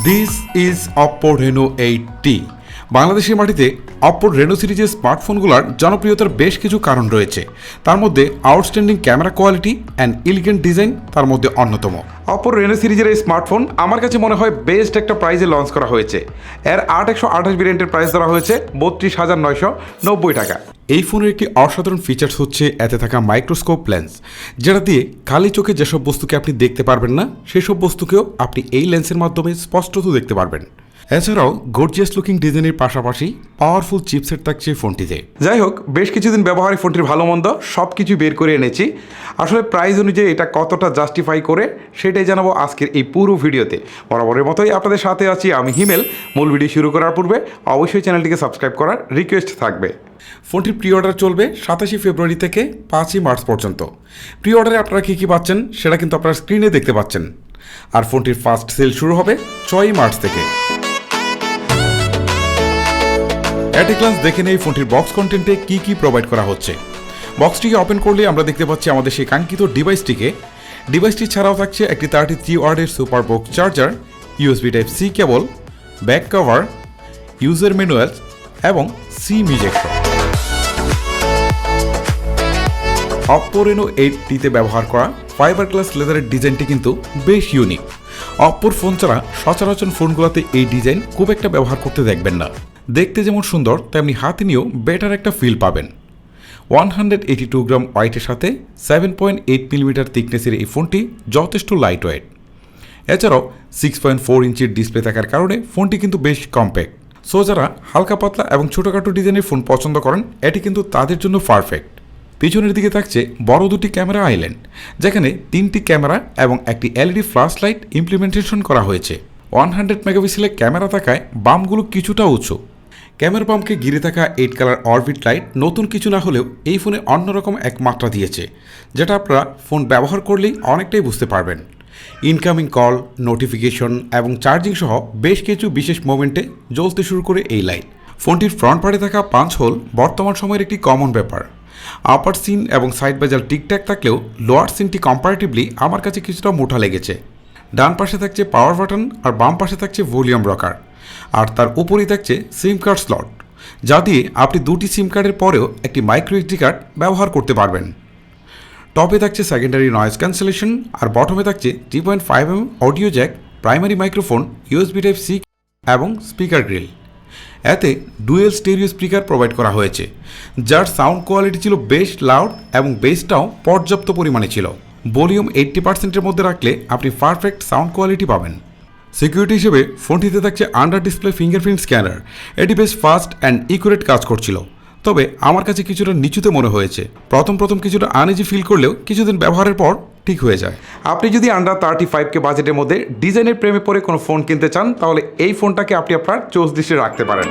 This is Oppo Reno8T. বাংলাদেশের মাটিতে Oppo Reno সিরিজের স্মার্টফোনগুলোর জনপ্রিয়তার বেশ কিছু কারণ রয়েছে। তার মধ্যে outstanding camera quality and elegant design তার মধ্যে অন্যতম। Oppo Reno সিরিজের এই স্মার্টফোন আমার কাছে মনে হয় বেস্ট একটা প্রাইসে লঞ্চ করা হয়েছে। এর 8128 ভেরিয়েন্টের প্রাইস ধরা হয়েছে ৩২,৯৯০ টাকা। এই ফোনের একটি অসাধারণ ফিচার্স হচ্ছে এতে থাকা মাইক্রোস্কোপ লেন্স, যেটা দিয়ে খালি চোখে যেসব বস্তুকে আপনি দেখতে পারবেন না সেসব বস্তুকেও আপনি এই লেন্সের মাধ্যমে স্পষ্টত দেখতে পারবেন। এছাড়াও গর্জিয়াস লুকিং ডিজাইনের পাশাপাশি পাওয়ারফুল চিপসেট থাকছে ফোনটিতে। যাই হোক, বেশ কিছুদিন ব্যবহারে ফোনটির ভালো মন্দ সব কিছু বের করে এনেছি। আসলে প্রাইস অনুযায়ী এটা কতটা জাস্টিফাই করে সেটাই জানাবো আজকের এই পুরো ভিডিওতে। বরাবরের মতোই আপনাদের সাথে আছি আমি হিমেল। মূল ভিডিও শুরু করার পূর্বে অবশ্যই চ্যানেলটিকে সাবস্ক্রাইব করার রিকোয়েস্ট থাকবে। ফোনটির প্রি অর্ডার চলবে 27 ফেব্রুয়ারি থেকে 5 মার্চ পর্যন্ত। প্রি অর্ডারে আপনারা কী কী পাচ্ছেন সেটা কিন্তু আপনারা স্ক্রিনে দেখতে পাচ্ছেন। আর ফোনটির ফার্স্ট সেল শুরু হবে 6 মার্চ থেকে। অ্যাট এ গ্লান্স দেখে নেই ফোনটির বক্স কন্টেন্টে কী কী প্রোভাইড করা হচ্ছে। বক্সটিকে ওপেন করলে আমরা দেখতে পাচ্ছি আমাদের সেই কাঙ্ক্ষিত ডিভাইসটি ছাড়াও থাকছে একটি 33 ওয়াটের super box charger, USB type C cable, back cover, user manual এবং সিম ইজেক্টর। Oppo Reno8T ব্যবহার করা ফাইবার গ্লাস লেদারের ডিজাইনটি কিন্তু বেশ ইউনিক। অপ্পোর ফোন ছাড়া সচরাচর ফোনগুলোতে এই ডিজাইন খুব একটা ব্যবহার করতে দেখবেন না। দেখতে যেমন সুন্দর তেমনি হাতে নিয়েও বেটার একটা ফিল পাবেন। 182 গ্রাম ওয়েটের সাথে 7.8 মিলিমিটার থিকনেসের এই ফোনটি যথেষ্ট লাইট ওয়েট। এছাড়াও 6.4 ইঞ্চির ডিসপ্লে থাকার কারণে ফোনটি কিন্তু বেশ কম্প্যাক্ট। সো যারা হালকা পাতলা এবং ছোটোখাটো ডিজাইনের ফোন পছন্দ করেন এটি কিন্তু তাদের জন্য পারফেক্ট। পিছনের দিকে থাকছে বড় দুটি ক্যামেরা আইল্যান্ড, যেখানে 3টি ক্যামেরা এবং একটি এলইডি ফ্ল্যাশ লাইট ইমপ্লিমেন্টেশন করা হয়েছে। 100 মেগাপিক্সেলের ক্যামেরা থাকায় বামগুলো কিছুটা উঁচু। ক্যামেরা বামকে ঘিরে থাকা 8 কালার অরবিট লাইট নতুন কিছু না হলেও এই ফোনে অন্যরকম এক মাত্রা দিয়েছে, যেটা আপনারা ফোন ব্যবহার করলেই অনেকটাই বুঝতে পারবেন। ইনকামিং কল, নোটিফিকেশন এবং চার্জিং সহ বেশ কিছু বিশেষ মোমেন্টে জ্বলতে শুরু করে এই লাইট। ফোনটির ফ্রন্ট পার্টে থাকা পাঞ্চ হোল বর্তমান সময়ের একটি কমন ব্যাপার। আপার সিন এবং সাইড বেজাল ঠিকঠাক থাকলেও লোয়ার সিনটি কম্পারেটিভলি আমার কাছে কিছুটা মোটা লেগেছে। ডান পাশে থাকছে পাওয়ার বাটন আর বাম পাশে থাকছে ভলিউম রকার, আর তার উপরেই থাকছে সিম কার্ড স্লট, যা দিয়ে আপনি দুটি সিম কার্ডের পরেও একটি মাইক্রো এসডি কার্ড ব্যবহার করতে পারবেন। টপে থাকছে সেকেন্ডারি নয়েজ ক্যান্সেলেশন আর বটমে থাকছে 3.5mm audio jack, primary microphone, USB type C এবং স্পিকার গ্রিল। এতে ডুয়েল স্টেরিও স্পিকার প্রোভাইড করা হয়েছে, যার সাউন্ড কোয়ালিটি ছিল বেশ লাউড এবং বেসটাও পর্যাপ্ত পরিমাণে ছিল। ভলিউম 80%-এর মধ্যে রাখলে আপনি পারফেক্ট সাউন্ড কোয়ালিটি পাবেন। সিকিউরিটি হিসেবে ফোনটিতে থাকছে আন্ডার ডিসপ্লে ফিঙ্গারপ্রিন্ট স্ক্যানার। এটি বেশ ফাস্ট অ্যান্ড ইকুরেট কাজ করছিল, তবে আমার কাছে কিছুটা নিচুতে মনে হয়েছে। প্রথম কিছুটা আনইজি ফিল করলেও কিছুদিন ব্যবহারের পর ঠিক হয়ে যায়। আপনি যদি আন্ডার 35K বাজেটের মধ্যে ডিজাইনের প্রেমে পড়ে কোনো ফোন কিনতে চান, তাহলে এই ফোনটাকে আপনি আপনার চোজ দৃষ্টি রাখতে পারেন।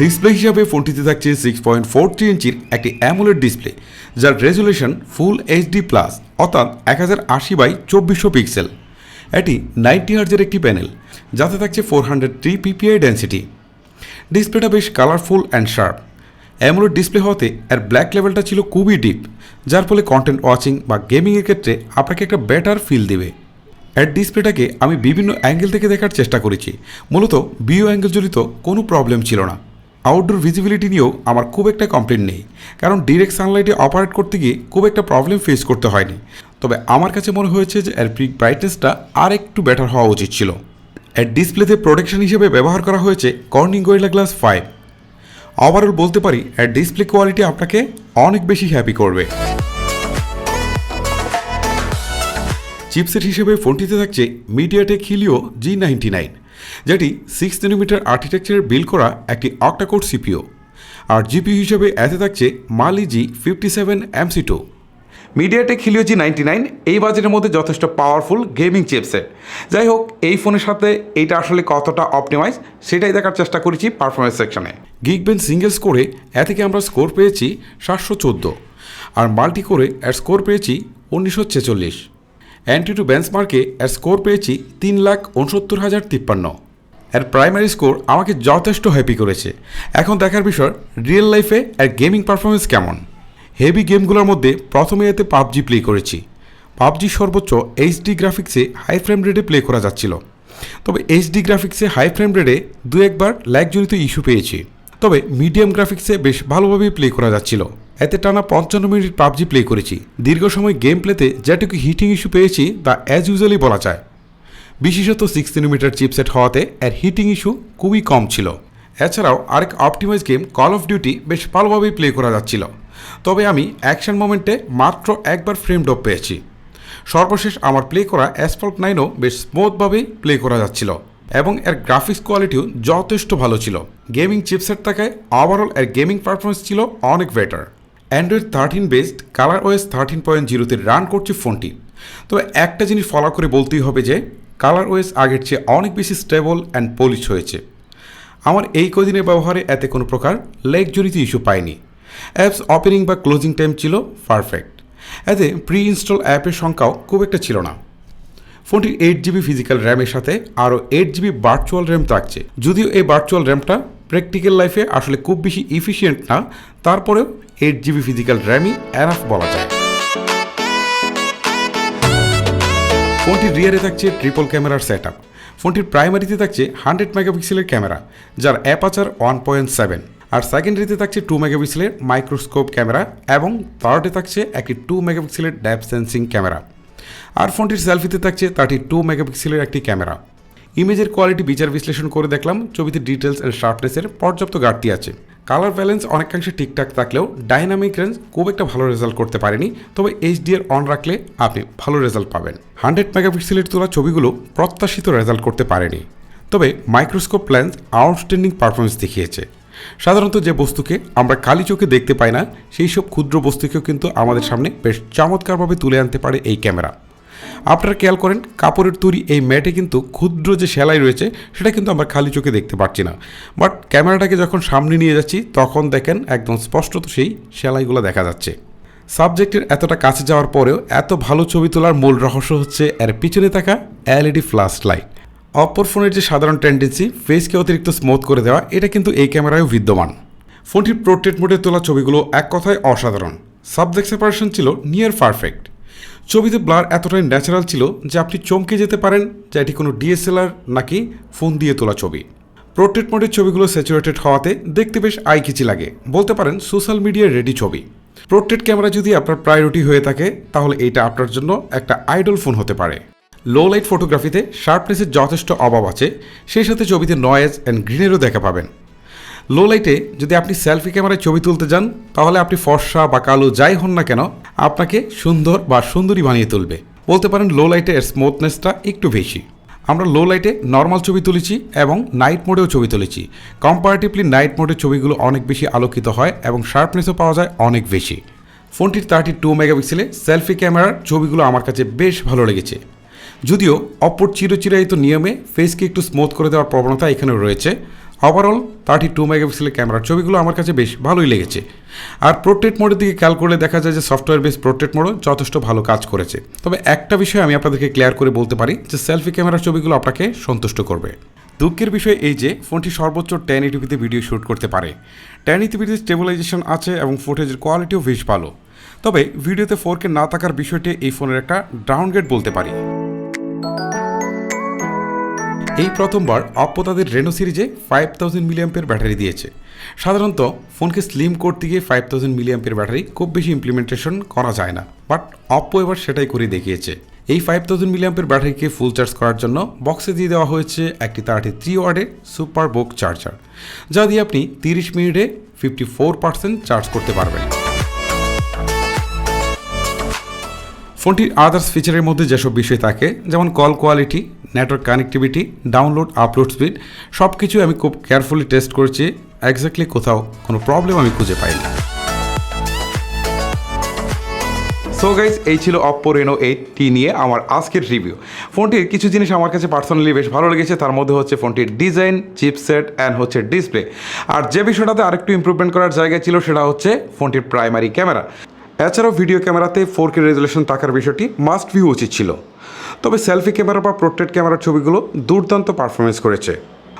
ডিসপ্লে হিসাবে ফোনটিতে থাকছে 6.43 ইঞ্চির একটি অ্যামোলেড ডিসপ্লে, যার রেজুলেশন ফুল এইচডি প্লাস অর্থাৎ 1080x2400 পিক্সেল। এটি 90 হার্জের একটি প্যানেল, যাতে থাকছে 403 ppi ডেন্সিটি। ডিসপ্লেটা বেশ colourful and sharp. AMOLED display হওয়াতে এর ব্ল্যাক লেভেলটা ছিল খুবই ডিপ, যার ফলে কন্টেন্ট ওয়াচিং বা গেমিংয়ের ক্ষেত্রে আপনাকে একটা বেটার ফিল দেবে। এর ডিসপ্লেটাকে আমি বিভিন্ন অ্যাঙ্গেল থেকে দেখার চেষ্টা করেছি, মূলত ভিউ অ্যাঙ্গেল জড়িত কোনো প্রবলেম ছিল না। আউটডোর ভিজিবিলিটি নিয়েও আমার খুব একটা কমপ্লেন নেই, কারণ ডিরেক্ট সানলাইটে অপারেট করতে গিয়ে খুব একটা প্রবলেম ফেস করতে হয়নি। তবে আমার কাছে মনে হয়েছে যে এর পিক ব্রাইটনেসটা আর একটু বেটার হওয়া উচিত ছিল। এর ডিসপ্লেতে প্রোটেকশন হিসেবে ব্যবহার করা হয়েছে কর্নিং গরিলা গ্লাস 5। ওভারঅল বলতে পারি এর ডিসপ্লে কোয়ালিটি আপনাকে অনেক বেশি হ্যাপি করবে। চিপসেট হিসেবে ফোনটিতে থাকছে মিডিয়াটেক হিলিও G99, যেটি 6nm আর্কিটেকচারের বিল্ড করা একটি অক্টাকোর সিপিইউ। আর জিপিইউ হিসেবে এতে থাকছে মালি G57 MC2। MediaTek Helio G99 এই বাজেটের মধ্যে যথেষ্ট পাওয়ারফুল গেমিং চিপসেট। যাই হোক, এই ফোনের সাথে এইটা আসলে কতটা অপটিমাইজ সেটাই দেখার চেষ্টা করেছি পারফরমেন্স সেকশনে। গিগবেঞ্চ সিঙ্গেল স্কোরে এ থেকে আমরা স্কোর পেয়েছি 714, আর মাল্টি কোরে এর স্কোর পেয়েছি 1946। অ্যান্টিটু বেঞ্চমার্কে এর স্কোর পেয়েছি 3,69,053। এর প্রাইমারি স্কোর আমাকে যথেষ্ট হ্যাপি করেছে। এখন দেখার বিষয় রিয়েল লাইফে এর গেমিং পারফরমেন্স কেমন। হেভি গেমগুলোর মধ্যে প্রথমে এতে পাবজি প্লে করেছি। পাবজি সর্বোচ্চ এইচডি গ্রাফিক্সে হাই ফ্রেম রেটে প্লে করা যাচ্ছিল, তবে এইচডি গ্রাফিক্সে হাই ফ্রেম রেটে দু একবার ল্যাগজনিত ইস্যু পেয়েছি। তবে মিডিয়াম গ্রাফিক্সে বেশ ভালোভাবেই প্লে করা যাচ্ছিল। এতে টানা 55 মিনিট পাবজি প্লে করেছি। দীর্ঘ সময় গেম প্লেতে যেটুকু হিটিং ইস্যু পেয়েছি তা অ্যাজ ইউজুয়ালি বলা যায়। বিশেষত 6nm চিপসেট হওয়াতে এর হিটিং ইস্যু খুবই কম ছিল। এছাড়াও আরেক optimise game Call of Duty বেশ ভালোভাবেই প্লে করা যাচ্ছিল, তবে আমি অ্যাকশন মোমেন্টে মাত্র একবার ফ্রেম ড্রপ পেয়েছি। সর্বশেষ আমার প্লে করা অ্যাসফল্ট 9ও বেশ স্মুথভাবেই প্লে করা যাচ্ছিল এবং এর গ্রাফিক্স কোয়ালিটিও যথেষ্ট ভালো ছিল। গেমিং চিপসেট থাকায় ওভারঅল এর গেমিং পারফরমেন্স ছিল অনেক বেটার। অ্যান্ড্রয়েড 13 বেসড ColorOS 13.0-তে রান করছে ফোনটি। তবে একটা জিনিস ফলো করে বলতেই হবে যে ColorOS আগের চেয়ে অনেক বেশি স্টেবল অ্যান্ড পলিশ হয়েছে। আমার এই কদিনের ব্যবহারে এতে কোনো প্রকার লেগ জড়িত ইস্যু পাইনি। অ্যাপস ওপেনিং বা ক্লোজিং টাইম ছিল পারফেক্ট। এতে প্রি ইনস্টল অ্যাপের সংখ্যাও খুব একটা ছিল না। ফোনটির 8GB ফিজিক্যাল র্যামের সাথে আরও 8GB ভার্চুয়াল র্যাম থাকছে। যদিও এই ভার্চুয়াল র্যামটা প্র্যাকটিক্যাল লাইফে আসলে খুব বেশি এফিশিয়েন্ট না, তারপরেও 8GB ফিজিক্যাল র্যামই এনাফ বলা যায়। ফোনটির রিয়ারে থাকছে ট্রিপল ক্যামেরার সেট আপ। ফোনটির প্রাইমারিতে থাকছে 100 মেগাপিক্সেলের ক্যামেরা, যার অ্যাপাচার 1.7, আর সেকেন্ডারিতে থাকছে 2 মেগাপিক্সেলের মাইক্রোস্কোপ ক্যামেরা এবং থার্ডে থাকছে একটি 2 মেগাপিক্সেলের ডেপথ সেন্সিং ক্যামেরা। আর ফোনটির সেলফিতে থাকছে 32 মেগাপিক্সেলের একটি ক্যামেরা। ইমেজের কোয়ালিটি বিচার বিশ্লেষণ করে দেখলাম ছবিতে ডিটেলস অ্যান্ড শার্পনেসের পর্যাপ্ত ঘাটতি আছে। কালার ব্যালেন্স অনেকাংশে ঠিকঠাক থাকলেও ডাইনামিক রেঞ্জ খুব একটা ভালো রেজাল্ট করতে পারেনি, তবে HDR অন রাখলে আপনি ভালো রেজাল্ট পাবেন। 100 মেগাপিক্সেলের তোলা ছবিগুলো প্রত্যাশিত রেজাল্ট করতে পারেনি, তবে মাইক্রোস্কোপ লেন্স আউটস্ট্যান্ডিং পারফরমেন্স দেখিয়েছে। সাধারণত যে বস্তুকে আমরা খালি চোখে দেখতে পাই না, সেই সব ক্ষুদ্র বস্তুকেও কিন্তু আমাদের সামনে বেশ চমৎকারভাবে তুলে আনতে পারে এই ক্যামেরা। আপনারা খেয়াল করেন কাপড়ের তৈরি এই ম্যাটে কিন্তু ক্ষুদ্র যে সেলাই রয়েছে সেটা কিন্তু আমরা খালি চোখে দেখতে পাচ্ছি না, বাট ক্যামেরাটাকে যখন সামনে নিয়ে যাচ্ছি তখন দেখেন একদম স্পষ্টত সেই সেলাইগুলো দেখা যাচ্ছে। সাবজেক্টের এতটা কাছে যাওয়ার পরেও এত ভালো ছবি তোলার মূল রহস্য হচ্ছে এর পিছনে থাকা LED ফ্ল্যাশ লাইট। অপোর ফোনের যে সাধারণ টেন্ডেন্সি ফেসকে অতিরিক্ত স্মুথ করে দেওয়া, এটা কিন্তু এই ক্যামেরায়ও বিদ্যমান। ফোনটির পোর্ট্রেট মোডে তোলা ছবিগুলো এক কথায় অসাধারণ। সাবজেক্ট সেপারেশন ছিল নিয়ার পারফেক্ট। ছবিতে ব্লার এতটাই ন্যাচারাল ছিল যে আপনি চমকে যেতে পারেন যে এটি কোনো DSLR নাকি ফোন দিয়ে তোলা ছবি। পোর্ট্রেট মোডের ছবিগুলো স্যাচুরেটেড হওয়াতে দেখতে বেশ আইকিচি লাগে, বলতে পারেন সোশ্যাল মিডিয়ার রেডি ছবি। পোর্ট্রেট ক্যামেরা যদি আপনার প্রায়োরিটি হয়ে থাকে তাহলে এটা আপনার জন্য একটা আইডল ফোন হতে পারে। লো লাইট ফটোগ্রাফিতে শার্পনেসের যথেষ্ট অভাব আছে, সেই সাথে ছবিতে নয়েজ অ্যান্ড গ্রিনেরও দেখা পাবেন। লো লাইটে যদি আপনি সেলফি ক্যামেরায় ছবি তুলতে যান তাহলে আপনি ফর্সা বা কালো যাই হন না কেন আপনাকে সুন্দর বা সুন্দরী বানিয়ে তুলবে। বলতে পারেন লো লাইটে এর স্মুথনেসটা একটু বেশি। আমরা লো লাইটে নর্মাল ছবি তুলেছি এবং নাইট মোডেও ছবি তুলেছি। কম্পারেটিভলি নাইট মোডের ছবিগুলো অনেক বেশি আলোকিত হয় এবং শার্পনেসও পাওয়া যায় অনেক বেশি। ফোনটির 32 মেগাপিক্সেলে সেলফি ক্যামেরার ছবিগুলো আমার কাছে বেশ ভালো লেগেছে। যদিও অপর চিরচিরায়িত নিয়মে ফেসকে একটু স্মুথ করে দেওয়ার প্রবণতা এখানে রয়েছে, ওভারঅল 32 মেগাপিক্সেলের ক্যামেরার ছবিগুলো আমার কাছে বেশ ভালোই লেগেছে। আর পোর্ট্রেট মোডের দিকে খেয়াল করলে দেখা যায় যে সফটওয়্যার বেস পোর্ট্রেট মোডও যথেষ্ট ভালো কাজ করেছে। তবে একটা বিষয় আমি আপনাদেরকে ক্লিয়ার করে বলতে পারি যে সেলফি ক্যামেরার ছবিগুলো আপনাকে সন্তুষ্ট করবে। দুঃখের বিষয় এই যে ফোনটি সর্বোচ্চ 1080p ভিডিও শ্যুট করতে পারে। 1080p স্টেবিলাইজেশন আছে এবং ফুটেজের কোয়ালিটিও বেশ ভালো। তবে ভিডিওতে 4K না থাকার বিষয়টি এই ফোনের একটা ডাউনগ্রেড বলতে পারি। এই প্রথমবার অপ্পো তাদের রেনো সিরিজে 5000 মিলিঅ্যাম্পের ব্যাটারি দিয়েছে। সাধারণত ফোনকে স্লিম করতে গিয়ে 5000 মিলিঅ্যাম্পের ব্যাটারি খুব বেশি ইমপ্লিমেন্টেশন করা যায় না, বাট অপ্পো এবার সেটাই করে দেখিয়েছে। এই 5000 মিলিঅ্যাম্পের ব্যাটারিকে ফুল চার্জ করার জন্য বক্সে দিয়ে দেওয়া হয়েছে একটি 33 ওয়াটের সুপার বুক চার্জার, যা দিয়ে আপনি 30 মিনিটে 54% চার্জ করতে পারবেন। ফোনটির আদার্স ফিচারের মধ্যে যেসব বিষয় থাকে যেমন call quality, network connectivity, download upload speed সব কিছু আমি খুব কেয়ারফুলি টেস্ট করেছি। এক্স্যাক্টলি কোথাও কোনো প্রবলেম আমি খুঁজে পাইনি। সো গাইজ, এই ছিল Oppo Reno8T নিয়ে আমার আজকের রিভিউ। ফোনটির কিছু জিনিস আমার কাছে পার্সোনালি বেশ ভালো লেগেছে, তার মধ্যে হচ্ছে ফোনটির ডিজাইন, চিপসেট অ্যান্ড হচ্ছে ডিসপ্লে। আর যে বিষয়টাতে আরেকটু ইমপ্রুভমেন্ট করার জায়গা ছিল সেটা হচ্ছে ফোনটির প্রাইমারি ক্যামেরা। এছাড়াও ভিডিও ক্যামেরাতে 4K রেজুলেশন থাকার বিষয়টি মাস্ট ভিউ উচিত ছিল। তবে সেলফি ক্যামেরা বা পোর্ট্রেট ক্যামেরার ছবিগুলো দুর্দান্ত পারফরমেন্স করেছে।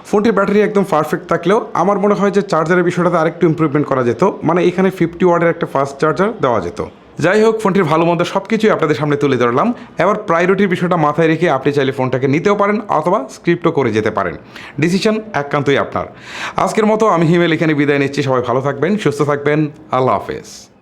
ফোনটির ব্যাটারি একদম পারফেক্ট থাকলেও আমার মনে হয় যে চার্জারের বিষয়টাতে আরেকটু ইমপ্রুভমেন্ট করা যেত, মানে এখানে 50 ওয়াটের একটা ফাস্ট চার্জার দেওয়া যেত। যাই হোক, ফোনটির ভালো মন্দ সব কিছুই আপনাদের সামনে তুলে ধরলাম। এবার প্রায়োরিটির বিষয়টা মাথায় রেখে আপনি চাইলে ফোনটাকে নিতেও পারেন অথবা স্ক্রিপ্টও করে যেতে পারেন। ডিসিশন একান্তই আপনার। আজকের মতো আমি হিমেল এখানে বিদায় নিচ্ছি। সবাই ভালো থাকবেন, সুস্থ থাকবেন। আল্লাহ হাফেজ।